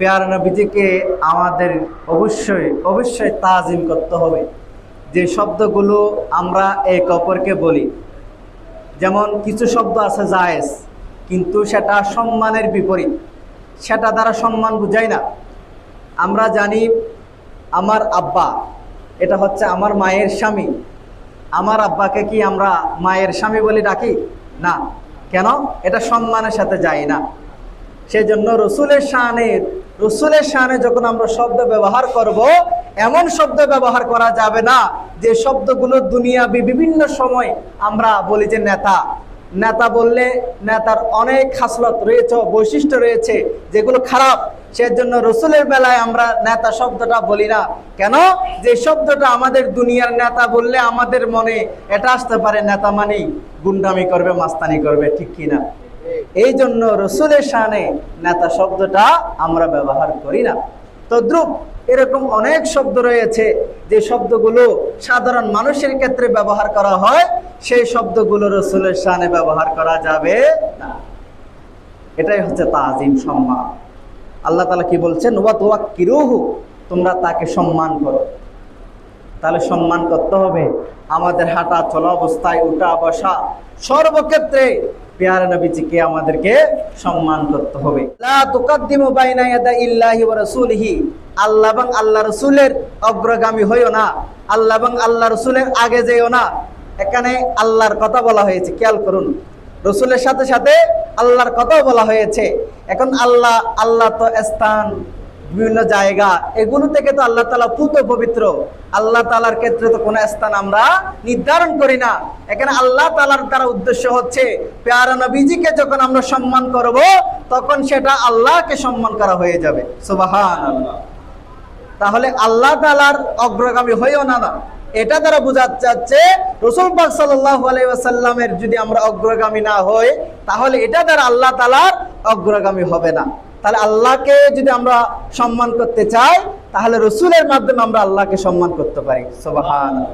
পেয়ারা নবীজিকে আমাদের অবশ্যই অবশ্যই তাজিম করতে হবে। যে শব্দগুলো আমরা এক অপরকে বলি, যেমন কিছু শব্দ আছে জায়েজ, কিন্তু সেটা সম্মানের বিপরীত, সেটা দ্বারা সম্মান বুঝাই না। আমরা জানি আমার আব্বা, এটা হচ্ছে আমার মায়ের স্বামী। আমার আব্বাকে কি আমরা মায়ের স্বামী বলে ডাকি? না। কেন? এটা সম্মানের সাথে যায় না। সেজন্য রসুলের শানে যখন আমরা শব্দ ব্যবহার করব, এমন শব্দ ব্যবহার করা যাবে না যে শব্দগুলো দুনিয়াবি বিভিন্ন সময় আমরা বলি যে নেতা বললে নেতার অনেক খাসলত রয়েছে, বৈশিষ্ট্য রয়েছে যেগুলো খারাপ। সেজন্য রসুলের বেলায় আমরা নেতা শব্দটা বলি না। কেন? যে শব্দটা আমাদের দুনিয়ার নেতা বললে আমাদের মনে এটা আসতে পারে নেতা মানে গুন্ডামি করবে, মাস্তানি করবে, ঠিক কিনা? এই জন্য রসুলের শানে নেতা শব্দটা আমরা ব্যবহার করি না। তদ্রুপ এরকম অনেক শব্দ রয়েছে যে শব্দগুলো সাধারণ মানুষের ক্ষেত্রে ব্যবহার করা হয়, সেই শব্দগুলো রসুলের শানে ব্যবহার করা যাবে না। এটাই হচ্ছে তাজিম, সম্মান। আল্লাহ তাআলা কি বলছেন? ওয়া তুওয়াক্কিরুহু, তোমরা তাকে সম্মান করো। তাহলে সম্মান করতে হবে আমাদের হাঁটা চলা অবস্থায়, উঠা বসা, সর্বক্ষেত্রে পেয়ারা নবীজিকে আমাদেরকে সম্মান করতে হবে। লা তুকাদ্দিমু বাইনা ইয়াদাইল্লাহি ওয়া রাসূলিহি, আল্লাহ এবং আল্লাহ রাসূলের অগ্রগামী হইও না, আল্লাহ এবং আল্লাহ রাসূলের আগে যেও না। এখানে আল্লাহর কথা বলা হয়েছে, খেয়াল করুন। রসুলের সাথে সাথে আল্লাহর কথাও বলা হয়েছে। এখন আল্লাহ তো স্থান, বিভিন্ন জায়গা, এগুলো থেকে তো আল্লাহ তাআলা পুত পবিত্র। আল্লাহ তাআলার ক্ষেত্রে তো কোনো স্থান আমরা নির্ধারণ করি না। এখানে আল্লাহ তাআলার দ্বারা উদ্দেশ্য হচ্ছে পেয়ারা নবীজিকে যখন আমরা সম্মান করব, তখন সেটা আল্লাহকে সম্মান করা হয়ে যাবে। সুবহানাল্লাহ। তাহলে আল্লাহ তাআলার অগ্রগামী হইও না, এটা দ্বারা বোঝা যাচ্ছে রাসূল পাক সাল্লাল্লাহু আলাইহি ওয়াসাল্লামের যদি আমরা অগ্রগামী না হই, তাহলে এটা দ্বারা আল্লাহ তাআলার অগ্রগামী হবে না। তাহলে আল্লাহকে যদি আমরা সম্মান করতে চাই, তাহলে রসুলের মাধ্যমে আমরা আল্লাহকে সম্মান করতে পারি। সুবহানাল্লাহ।